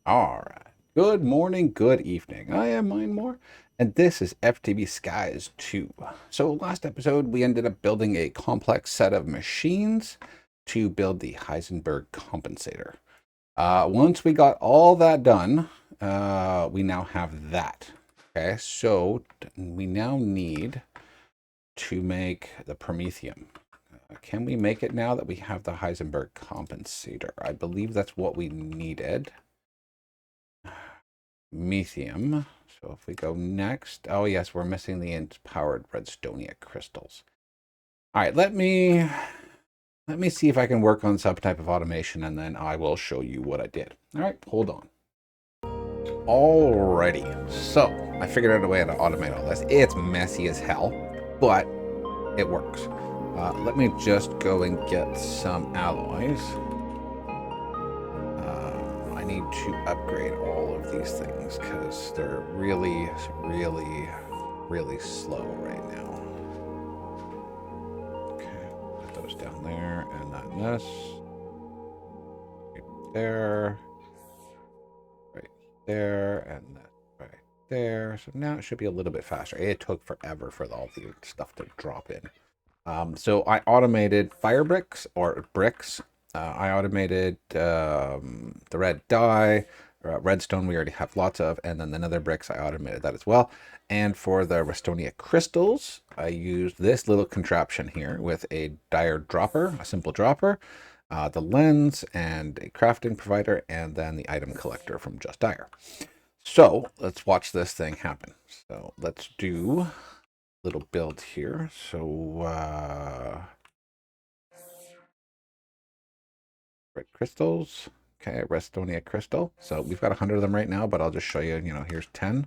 All right. Good morning, good evening. I am Mindmore, and this is FTB Skies 2. So last episode, we ended up building a complex set of machines to build the Heisenberg compensator. Once we got all that done, we now have that. Okay, so we now need to make the Prometheum. Can we make it now that we have the Heisenberg compensator? I believe that's what we needed. Methium. So if we go next, oh yes, we're missing the empowered redstonia crystals. All right, let me see if I can work on some type of automation, and then I will show you what I did. All right, hold on. Alrighty, so I figured out a way to automate all this. It's messy as hell, but it works. Let me just go and get some alloys. I need to upgrade all of these things because they're really, really, really slow right now. Okay, put those down there, and then this. Right there. Right there, and that right there. So now it should be a little bit faster. It took forever for all the stuff to drop in. So I automated fire bricks or bricks. I automated the red dye, redstone we already have lots of, and then the nether bricks I automated that as well. And for the restonia crystals, I used this little contraption here with a dire dropper, a simple dropper, the lens, and a crafting provider, and then the item collector from Just Dire. So let's watch this thing happen. So let's do little build here. So red crystals. Okay, restonia crystal. So we've got 100 of them right now, but I'll just show you, here's 10.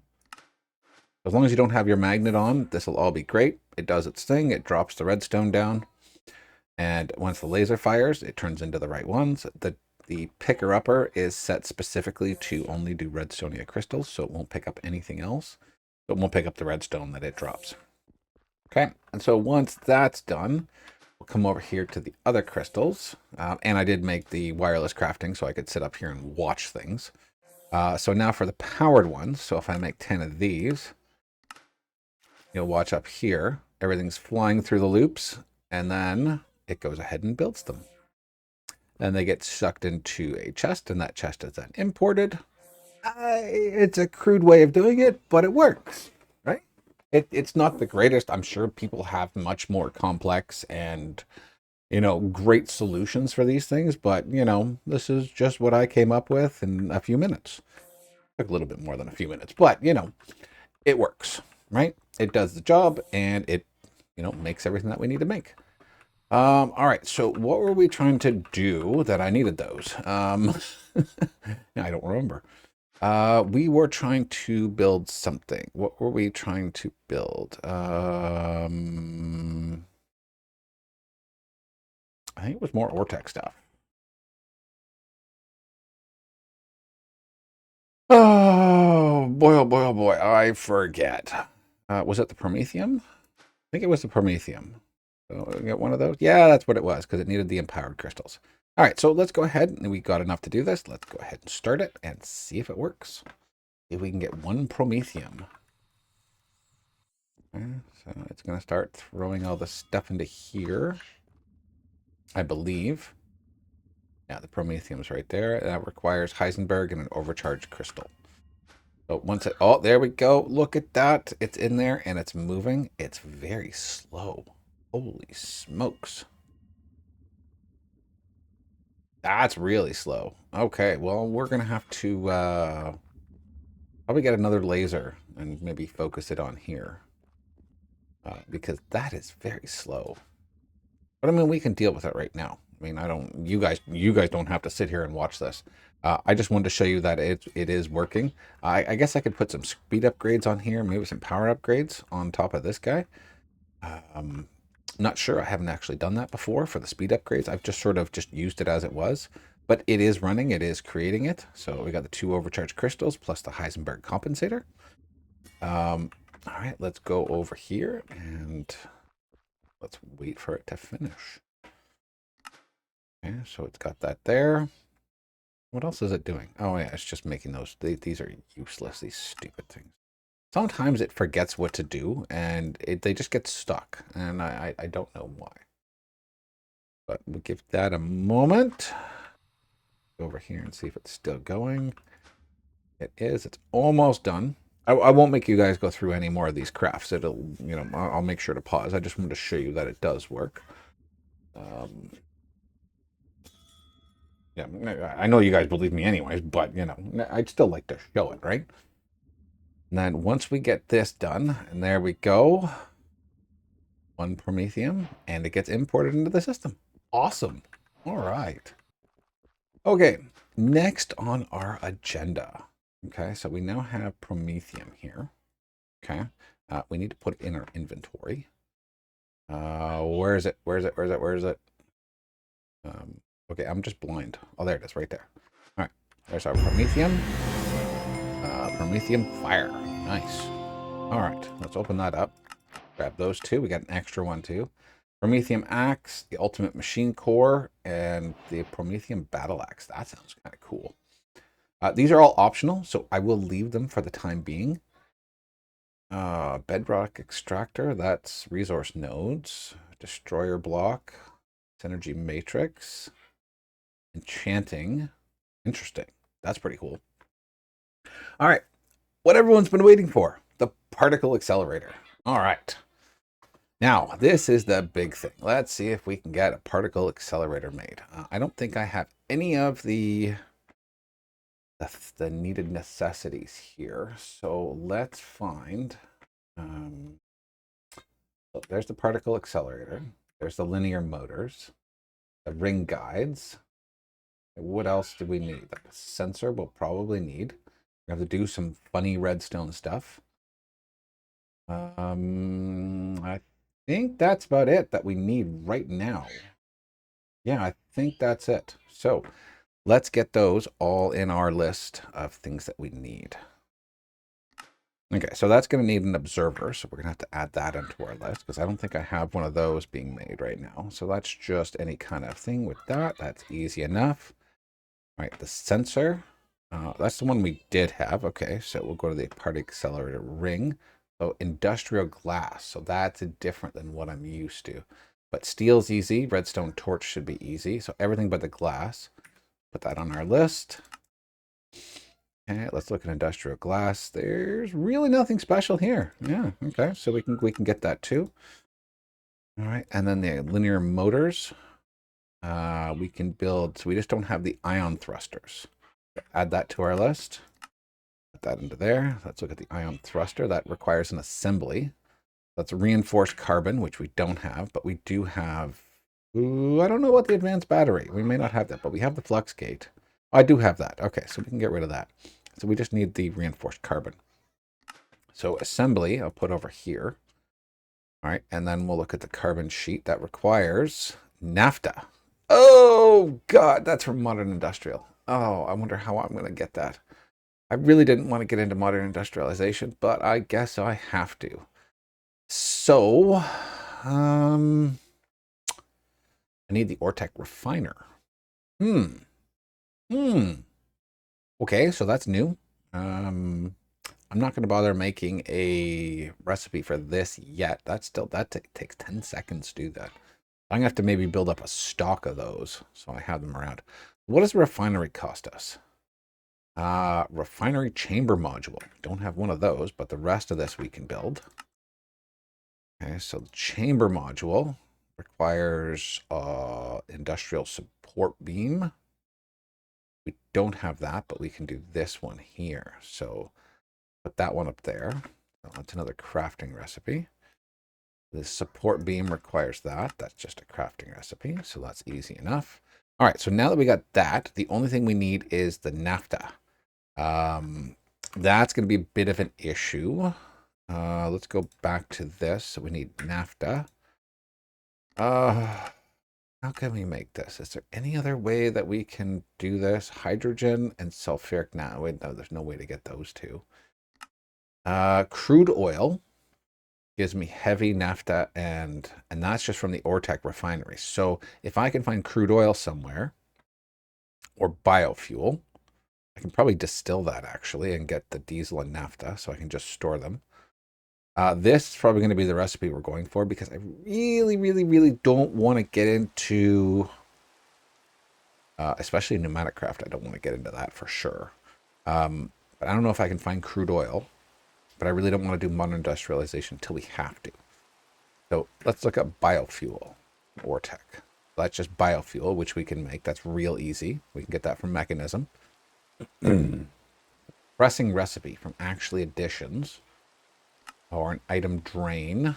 As long as you don't have your magnet on, this will all be great. It does its thing. It drops the redstone down. And once the laser fires, it turns into the right ones. The picker-upper is set specifically to only do redstonia crystals, so it won't pick up anything else. It won't pick up the redstone that it drops. Okay, and so once that's done, we'll come over here to the other crystals. And I did make the wireless crafting so I could sit up here and watch things. So now for the powered ones, so if I make 10 of these, you'll watch up here, everything's flying through the loops, and then it goes ahead and builds them. Then they get sucked into a chest, and that chest is then imported. It's a crude way of doing it, but it works, right? It's not the greatest. I'm sure people have much more complex and, great solutions for these things, but, this is just what I came up with in a few minutes. Took a little bit more than a few minutes, but, it works, right? It does the job, and it, makes everything that we need to make. All right, so what were we trying to do that I needed those? I don't remember. We were trying to build something. What were we trying to build? I think it was more Oritech stuff. Oh boy, oh boy, oh boy, I forget. Was it the Prometheum? I think it was the Prometheum. So we get one of those. Yeah, that's what it was, because it needed the empowered crystals. All right, so let's go ahead, and we got enough to do this. Let's go ahead and start it and see if it works. If we can get one Prometheum. Okay, so it's going to start throwing all the stuff into here, I believe. Yeah, the Prometheum's right there. That requires Heisenberg and an overcharged crystal. So once it, oh, there we go. Look at that. It's in there and it's moving. It's very slow. Holy smokes. That's really slow. Okay, well, we're going to have to probably get another laser and maybe focus it on here. Because that is very slow. But I mean, we can deal with it right now. I mean, I don't. You guys don't have to sit here and watch this. I just wanted to show you that it is working. I guess I could put some speed upgrades on here, maybe some power upgrades on top of this guy. Not sure. I haven't actually done that before for the speed upgrades. I've just sort of just used it as it was. But it is running. It is creating it. So we got the 2 overcharged crystals plus the Heisenberg compensator. All right, let's go over here and let's wait for it to finish. Okay, so it's got that there. What else is it doing? Oh yeah, it's just making those. These are useless, these stupid things. Sometimes it forgets what to do, and they just get stuck, and I don't know why. But we'll give that a moment. Go over here and see if it's still going. It is. It's almost done. I won't make you guys go through any more of these crafts. It'll, I'll make sure to pause. I just wanted to show you that it does work. Yeah, I know you guys believe me anyways, but, I'd still like to show it, right? And then once we get this done, and there we go, 1 Promethium, and it gets imported into the system. Awesome. All right. Okay, next on our agenda. Okay, so we now have Promethium here. Okay, we need to put it in our inventory. Where is it? Where is it? Where is it? Where is it? Okay, I'm just blind. Oh, there it is, right there. All right, there's our Promethium. Promethium fire. Nice. All right, let's open that up. Grab those two. We got an extra one too. Promethium axe, the ultimate machine core, and the Promethium battle axe. That sounds kind of cool. These are all optional, so I will leave them for the time being. Bedrock extractor, that's resource nodes. Destroyer block, synergy matrix, enchanting. Interesting. That's pretty cool. All right, what everyone's been waiting for, the particle accelerator. All right. Now, this is the big thing. Let's see if we can get a particle accelerator made. I don't think I have any of the needed necessities here. So let's find, so there's the particle accelerator. There's the linear motors, the ring guides. What else do we need? Like a sensor we'll probably need. We have to do some funny redstone stuff. I think that's about it that we need right now. Yeah, I think that's it. So let's get those all in our list of things that we need. Okay, so that's going to need an observer. So we're going to have to add that into our list because I don't think I have one of those being made right now. So that's just any kind of thing with that. That's easy enough. All right, the sensor. That's the one we did have. Okay, so we'll go to the particle accelerator ring. So industrial glass. So that's different than what I'm used to. But steel's easy. Redstone torch should be easy. So everything but the glass. Put that on our list. Okay, let's look at industrial glass. There's really nothing special here. Yeah, okay. So we can get that too. All right, and then the linear motors. We can build, so we just don't have the ion thrusters. Add that to our list. Put that into there. Let's look at the ion thruster. That requires an assembly. That's reinforced carbon, which we don't have, but we do have, ooh, I don't know about the advanced battery. We may not have that, but we have the flux gate. I do have that. Okay, so we can get rid of that. So we just need the reinforced carbon. So assembly, I'll put over here. All right, and then we'll look at the carbon sheet that requires naphtha. Oh, God, that's from Modern Industrial. Oh, I wonder how I'm going to get that. I really didn't want to get into modern industrialization, but I guess I have to. So, I need the Oritech refiner. Okay, so that's new. I'm not going to bother making a recipe for this yet. That takes 10 seconds to do that. I'm going to have to maybe build up a stock of those so I have them around. What does the refinery cost us? Refinery chamber module. Don't have one of those, but the rest of this we can build. Okay, so the chamber module requires industrial support beam. We don't have that, but we can do this one here. So put that one up there. Oh, that's another crafting recipe. The support beam requires that. That's just a crafting recipe, so that's easy enough. All right, so now that we got that, the only thing we need is the naphtha. That's going to be a bit of an issue. Let's go back to this. So we need naphtha. How can we make this? Is there any other way that we can do this? Hydrogen and sulfuric. No, wait, no, there's no way to get those two. Crude oil gives me heavy naphtha, and that's just from the Oritech refinery. So if I can find crude oil somewhere, or biofuel, I can probably distill that actually and get the diesel and naphtha, so I can just store them. This is probably going to be the recipe we're going for because I really, really, really don't want to get into, especially pneumatic craft. I don't want to get into that for sure. But I don't know if I can find crude oil, but I really don't want to do modern industrialization until we have to. So let's look at biofuel, Oritech. That's just biofuel, which we can make. That's real easy. We can get that from Mechanism. Pressing recipe from actually additions or an item drain.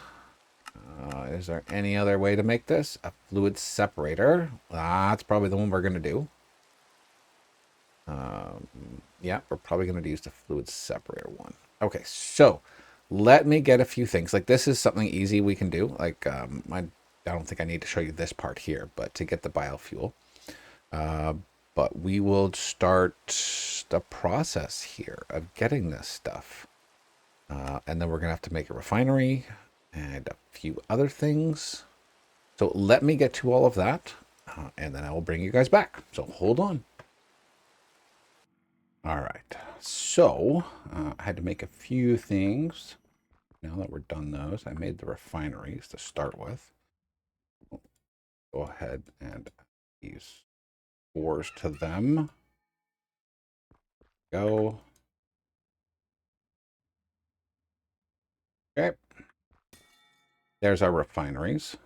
Is there any other way to make this? A fluid separator. That's probably the one we're going to do. Yeah, we're probably going to use the fluid separator one. Okay, so let me get a few things. Like this is something easy we can do. Like I don't think I need to show you this part here, but to get the biofuel. But we will start the process here of getting this stuff. And then we're going to have to make a refinery and a few other things. So let me get to all of that, and then I will bring you guys back. So hold on. All right. So I had to make a few things. Now that we're done those, I made the refineries to start with. Go ahead and add these ores to them. Go. Okay. There's our refineries.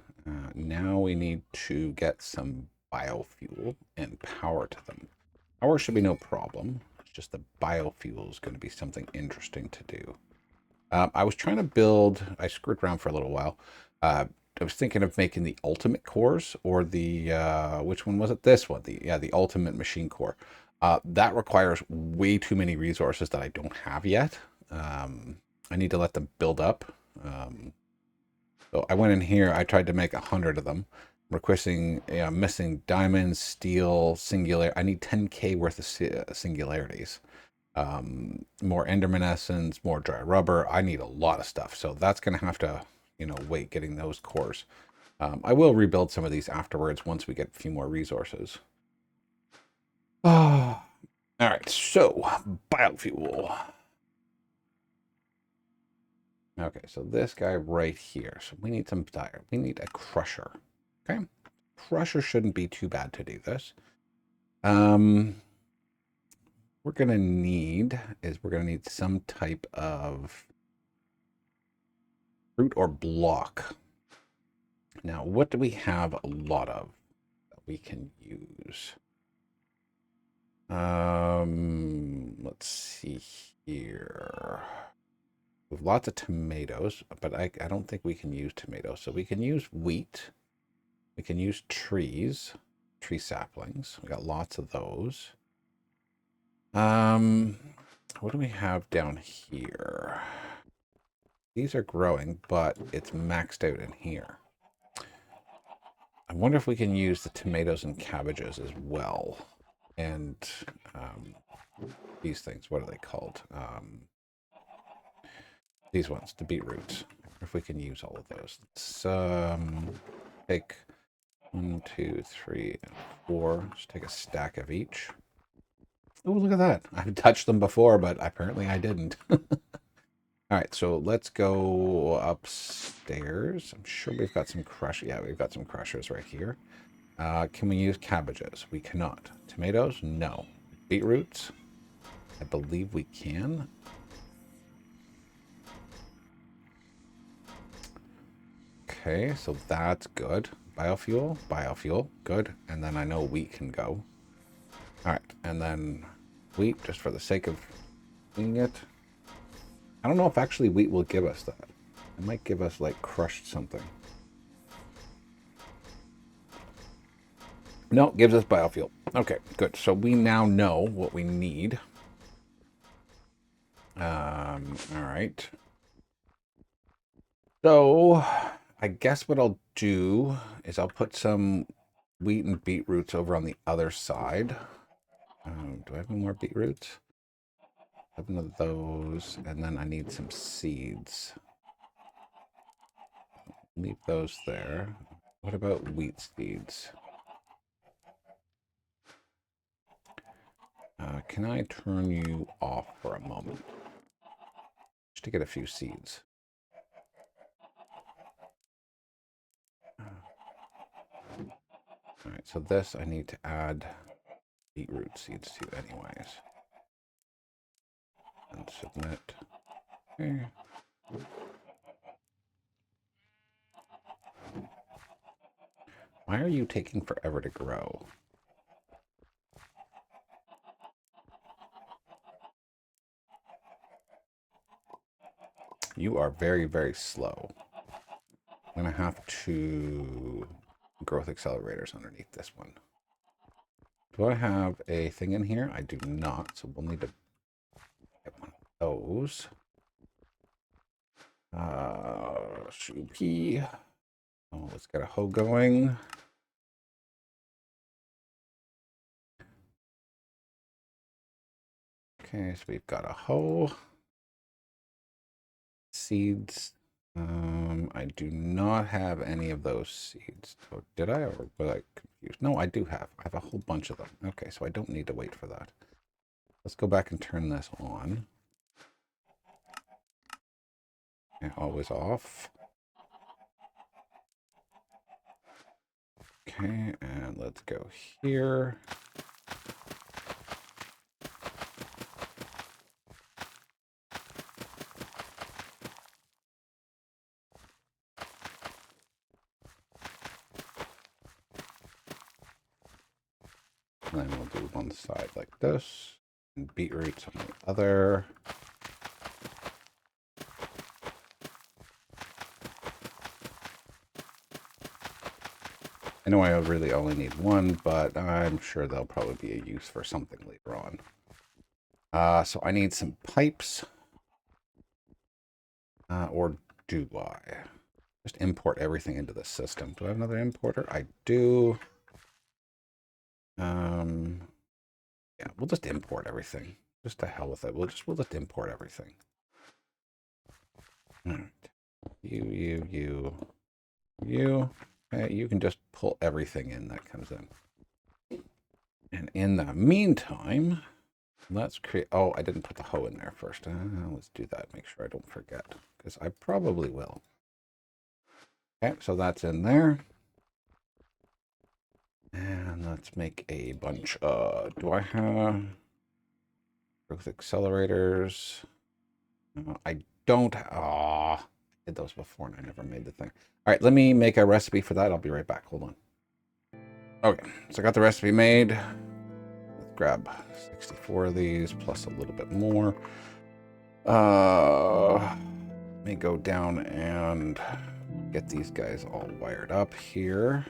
Now we need to get some biofuel and power to them. Power should be no problem. It's just the biofuel is going to be something interesting to do. I was trying to build, I screwed around for a little while. I was thinking of making the ultimate cores or the, which one was it? This one, the ultimate machine core. That requires way too many resources that I don't have yet. I need to let them build up. So I went in here, I tried to make 100 of them. Requesting, missing diamonds, steel, singular. I need 10K worth of singularities. More enderman essence, more dry rubber. I need a lot of stuff. So that's going to have to, wait getting those cores. I will rebuild some of these afterwards once we get a few more resources. All right, so biofuel. Okay, so this guy right here. So we need some dire. We need a crusher. Okay, crusher shouldn't be too bad to do this. We're gonna need some type of fruit or block. Now, what do we have a lot of that we can use? Let's see here. We have lots of tomatoes, but I don't think we can use tomatoes. So we can use wheat. We can use trees, tree saplings. We got lots of those. What do we have down here? These are growing, but it's maxed out in here. I wonder if we can use the tomatoes and cabbages as well. And these things, what are they called? These ones, the beetroots. If we can use all of those. Let's take 1, 2, 3, and 4. Just take a stack of each. Oh, look at that. I've touched them before, but apparently I didn't. All right, so let's go upstairs. I'm sure we've got some crushers. Yeah, we've got some crushers right here. Can we use cabbages? We cannot. Tomatoes? No. Beetroots? I believe we can. Okay, so that's good. Biofuel? Biofuel. Good. And then I know wheat can go. All right, and then wheat, just for the sake of doing it. I don't know if actually wheat will give us that. It might give us, like, crushed something. No, it gives us biofuel. Okay, good. So we now know what we need. All right. So I guess what I'll do is I'll put some wheat and beetroots over on the other side. Do I have any more beetroots? 7 of those, and then I need some seeds. Leave those there. What about wheat seeds? Can I turn you off for a moment? Just to get a few seeds. All right, so this I need to add beetroot seeds to anyways. And submit. Okay. Why are you taking forever to grow? You are very, very slow. I'm going to have to growth accelerators underneath this one. Do I have a thing in here? I do not, so we'll need to get one of those. Shoopy. Oh, let's get a hoe going. Okay, so we've got a hoe. Seeds. I do not have any of those seeds. Oh, did I, or was I confused? No, I do have. I have a whole bunch of them. Okay, so I don't need to wait for that. Let's go back and turn this on. And always off. Okay, and let's go here. And then we'll do one side like this, and beetroots on the other. I know I really only need one, but I'm sure there'll probably be a use for something later on. So I need some pipes. Or do I? Just import everything into the system. Do I have another importer? I do. Yeah, we'll just import everything. Just to hell with it. We'll just import everything. All right. You. You can just pull everything in that comes in. And in the meantime, let's create... Oh, I didn't put the hoe in there first. Let's do that. Make sure I don't forget. Because I probably will. Okay, so that's in there. And let's make a bunch. Do I have growth accelerators? I don't. I did those before and I never made the thing. All right, let me make a recipe for that. I'll be right back. Hold on. Okay, so I got the recipe made. Let's grab 64 of these plus a little bit more. Let me go down and get these guys all wired up here.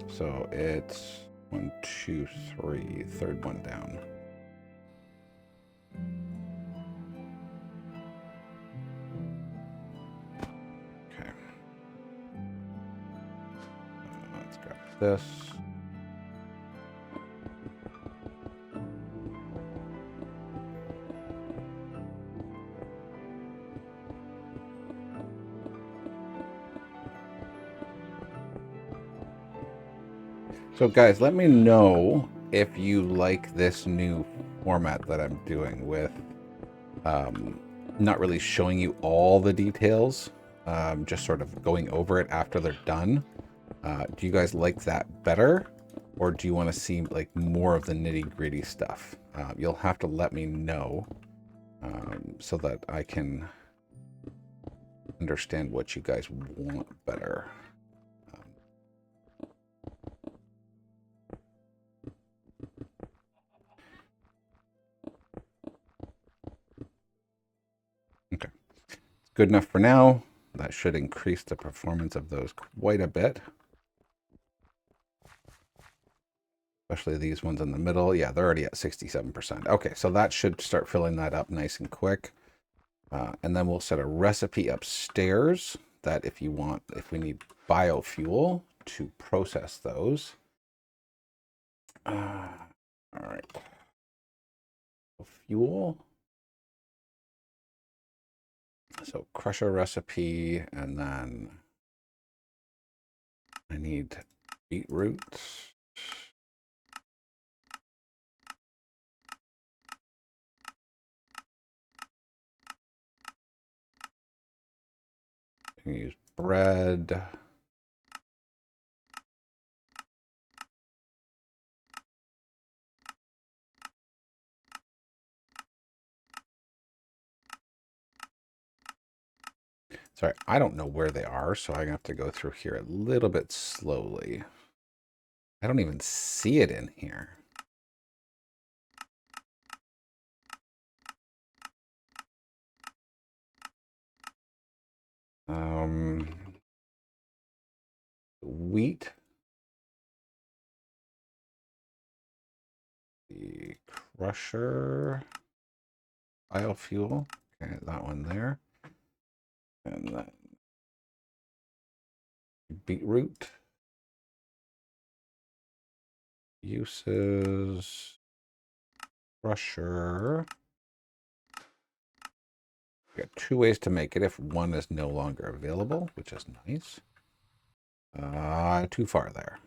So it's 1, 2, 3, third one down. Okay. Let's grab this. So guys, let me know if you like this new format that I'm doing with not really showing you all the details, just sort of going over it after they're done. Do you guys like that better? Or do you want to see like more of the nitty-gritty stuff? You'll have to let me know so that I can understand what you guys want better. Okay, it's good enough for now. That should increase the performance of those quite a bit. Especially these ones in the middle. Yeah, they're already at 67%. Okay, so that should start filling that up nice and quick. And then we'll set a recipe upstairs that if you want, if we need biofuel to process those. All right. Fuel. So crusher recipe, and then I need beetroots. Use bread. Sorry, I don't know where they are, so I have to go through here a little bit slowly. I don't even see it in here. Wheat. The crusher. Biofuel. Okay, that one there. And then beetroot. Uses. Crusher. We got 2 ways to make it if one is no longer available, which is nice. Too far there.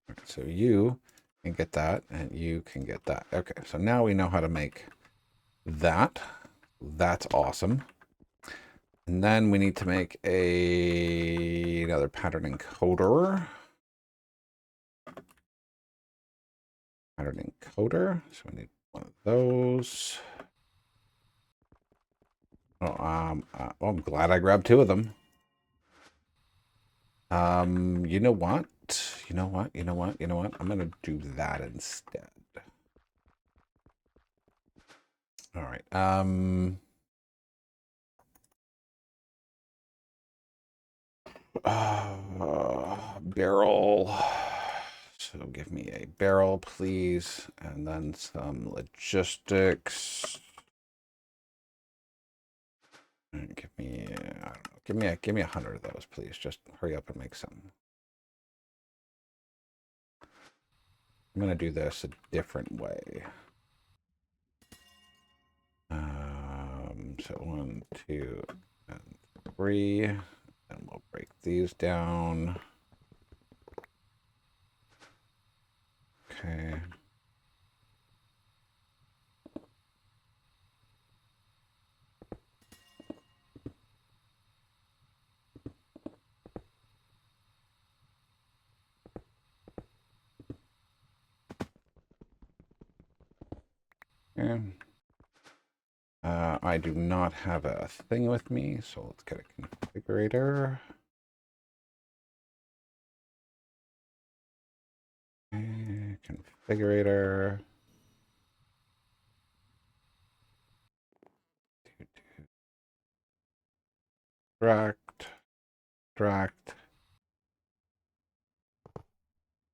Okay, so you can get that, and you can get that. Okay, so now we know how to make that. That's awesome. And then we need to make another pattern encoder. Pattern encoder. So we need one of those. Oh, well, I'm glad I grabbed 2 of them. You know what? You know what? You know what? You know what? I'm gonna do that instead. All right. Barrel. So give me a barrel, please, and then some logistics. And give me, I don't know, give me 100 of those, please. Just hurry up and make some. I'm gonna do this a different way. So 1, 2, and 3, and we'll break these down. Okay. Okay. I do not have a thing with me, so let's get a configurator. Okay, configurator. Extract.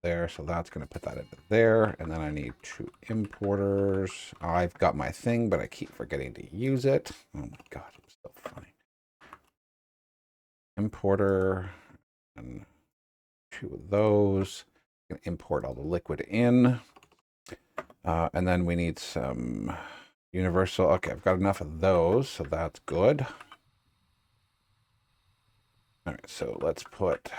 There, so that's going to put that into there, and then I need 2 importers. I've got my thing, but I keep forgetting to use it. Oh my god, I'm so funny. Importer, and 2 of those. I'm going to import all the liquid in, and then we need some universal. Okay, I've got enough of those, so that's good. All right, so let's put.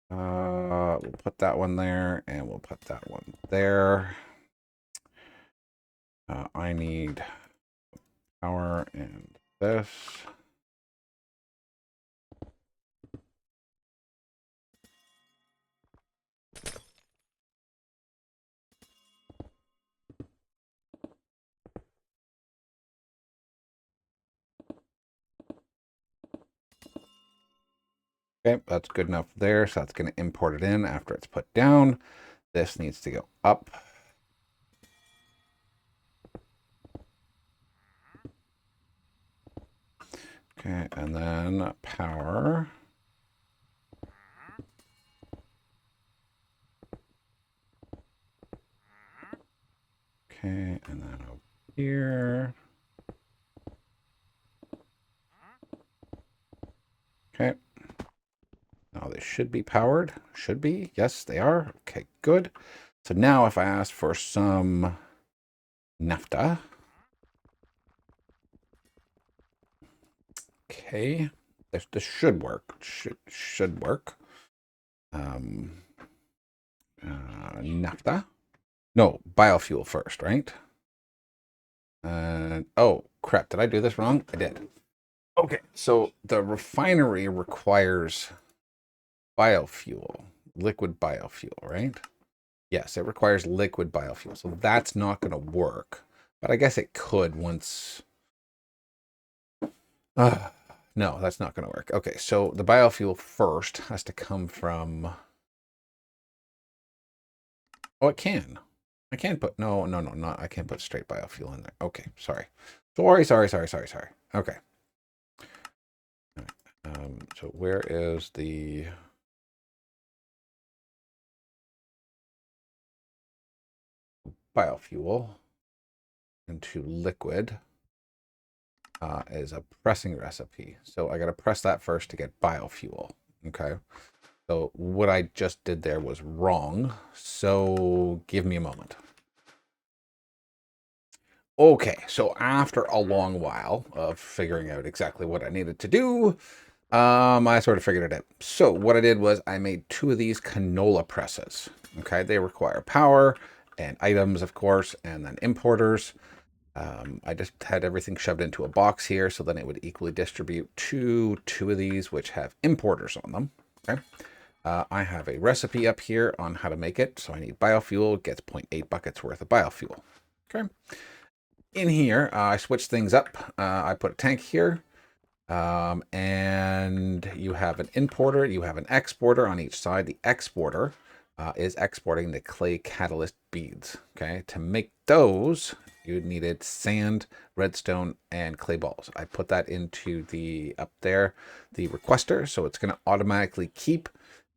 We'll put that one there, and we'll put that one there. I need power and this. Okay, that's good enough there. So that's going to import it in after it's put down. This needs to go up. Okay, and then power. Okay, and then over here. Okay. Now they should be powered. Should be. Yes, they are. Okay, good. So now if I ask for some naphtha. Okay. This should work. Should work. Naphtha. No, biofuel first, right? Oh, crap. Did I do this wrong? I did. Okay, so the refinery requires biofuel, liquid biofuel, right? Yes, it requires liquid biofuel. So that's not going to work. But I guess it could once. Uh, no, that's not going to work. Okay, so the biofuel first has to come from. Oh, it can. I can't put. No, no, no, not. I can't put straight biofuel in there. Okay, sorry. Sorry. Okay. So where is the biofuel into liquid? Is a pressing recipe. So I got to press that first to get biofuel. Okay. So what I just did there was wrong. So give me a moment. Okay. So after a long while of figuring out exactly what I needed to do, I sort of figured it out. So what I did was I made 2 of these canola presses. Okay. They require power and items, of course, and then importers. I just had everything shoved into a box here, so then it would equally distribute to 2 of these, which have importers on them. Okay. I have a recipe up here on how to make it. So I need biofuel, gets 0.8 buckets worth of biofuel. Okay. In here, I switched things up. I put a tank here. And you have an importer, you have an exporter on each side. The exporter is exporting the clay catalyst beads. Okay, to make those, you needed sand, redstone, and clay balls. I put that into the up there, the requester, so it's going to automatically keep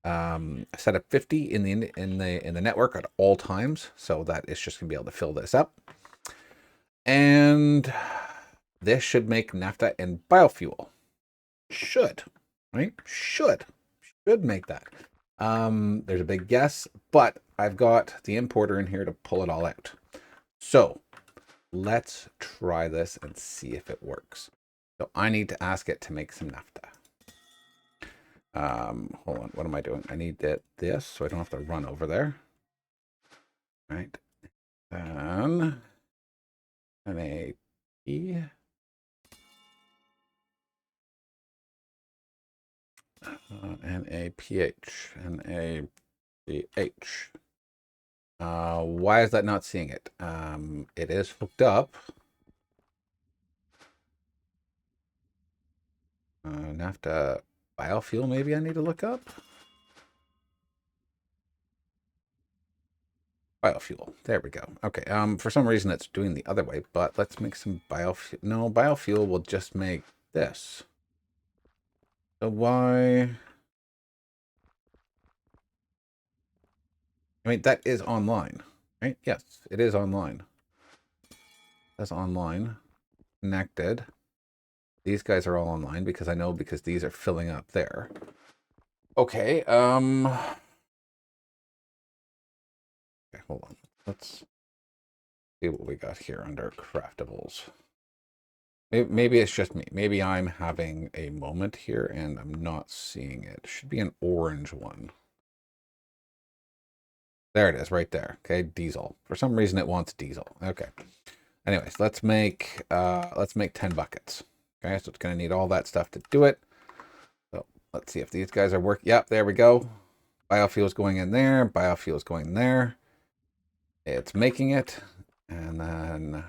set of 50 in the network at all times, so that it's just going to be able to fill this up. And this should make naphtha and biofuel. Should, right? Should make that. There's a big guess, but I've got the importer in here to pull it all out. So let's try this and see if it works. So I need to ask it to make some naphtha. Hold on, what am I doing? I need this so I don't have to run over there. Right. Then NAP. NAPH. NAPH. Why is that not seeing it? It is hooked up. Naphtha biofuel, maybe I need to look up. Biofuel. There we go. Okay. For some reason it's doing the other way, but let's make some biofuel. No, biofuel will just make this. So why? I mean, that is online, right? Yes, it is online. That's online. Connected. These guys are all online because I know because these are filling up there. Okay. Okay, hold on. Let's see what we got here under craftables. Maybe it's just me. Maybe I'm having a moment here and I'm not seeing it. It should be an orange one. There it is, right there. Okay, diesel. For some reason it wants diesel. Okay. Anyways, let's make 10 buckets. Okay, so it's gonna need all that stuff to do it. So let's see if these guys are working. Yep, there we go. Biofuel's going in there, biofuel's going there. It's making it. And then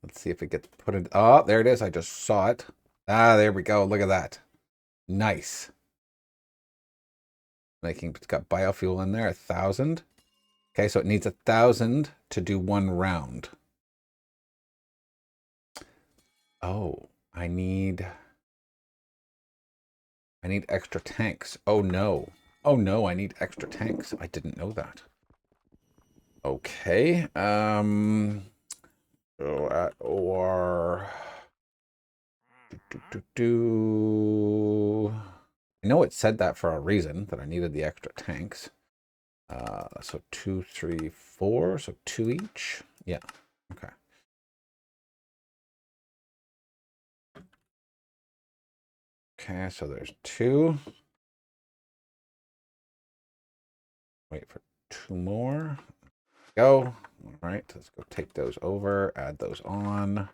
let's see if it gets put in. Oh, there it is. I just saw it. Ah, there we go. Look at that. Nice. It's got biofuel in there, 1,000. Okay, so it needs 1,000 to do 1 round. Oh, I need extra tanks. Oh no. Oh no, I need extra tanks. I didn't know that. Okay. So at or I know it said that for a reason, that I needed the extra tanks. So 2, 3, 4. So 2 each. Yeah. Okay. Okay, so there's 2. Wait for 2 more. Go. All right, let's go take those over, add those on.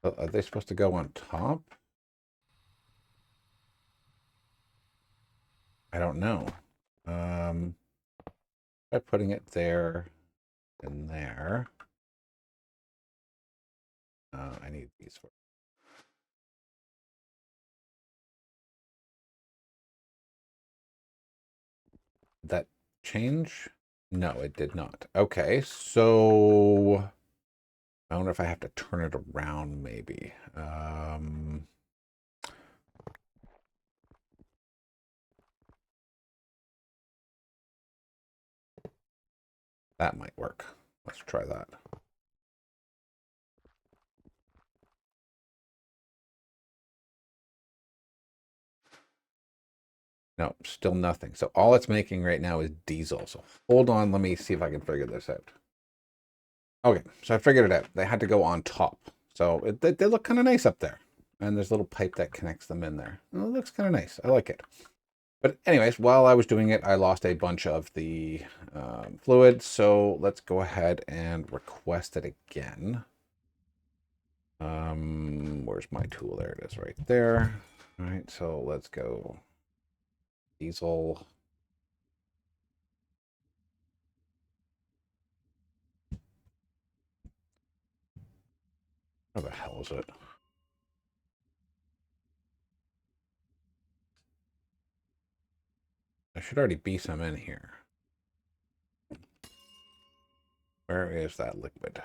Are they supposed to go on top? I don't know. By putting it there and there. I need these for. Did that change? No, it did not. Okay, so I wonder if I have to turn it around, maybe. That might work. Let's try that. No, still nothing. So all it's making right now is diesel. So hold on, let me see if I can figure this out. Okay, so I figured it out. They had to go on top. So they look kind of nice up there. And there's a little pipe that connects them in there. Well, it looks kind of nice. I like it. But anyways, while I was doing it, I lost a bunch of the fluid. So let's go ahead and request it again. Where's my tool? There it is right there. All right, so let's go diesel. Where the hell is it? There should already be some in here. Where is that liquid?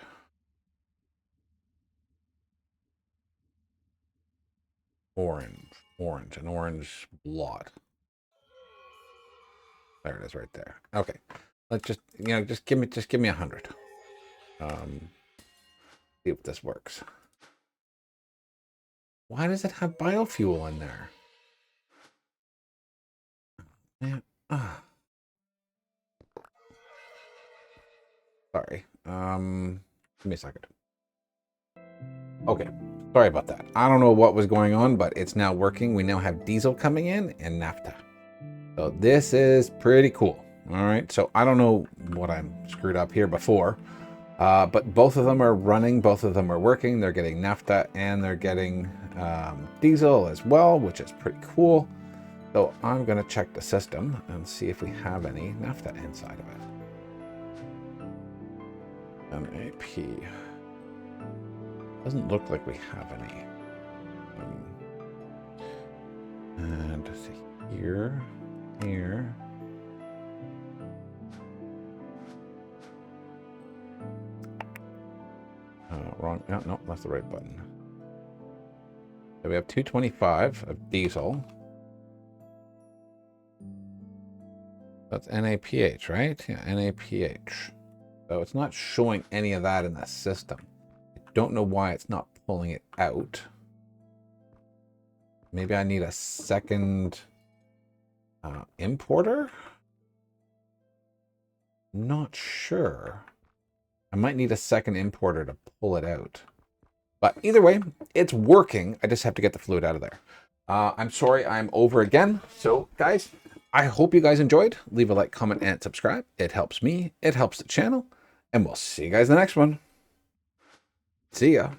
Orange, an orange blot. There it is right there. Okay. Let's just, just give me 100. See if this works. Why does it have biofuel in there? Man, sorry. Give me a second. Okay. Sorry about that. I don't know what was going on, but it's now working. We now have diesel coming in and naphtha. So this is pretty cool. All right. So I don't know what I'm screwed up here before, but both of them are running. Both of them are working. They're getting naphtha and they're getting diesel as well, which is pretty cool. So I'm going to check the system and see if we have any naphtha inside of it. NAP. Doesn't look like we have any. And let's see here. Wrong. No, that's the right button. So we have 225 of diesel. That's NaPH, right? Yeah, NaPH. So it's not showing any of that in the system. I don't know why it's not pulling it out. Maybe I need a second importer? Not sure. I might need a second importer to pull it out. But either way, it's working. I just have to get the fluid out of there. I'm sorry I'm over again. So guys, I hope you guys enjoyed. Leave a like, comment, and subscribe. It helps me. It helps the channel. And we'll see you guys in the next one. See ya.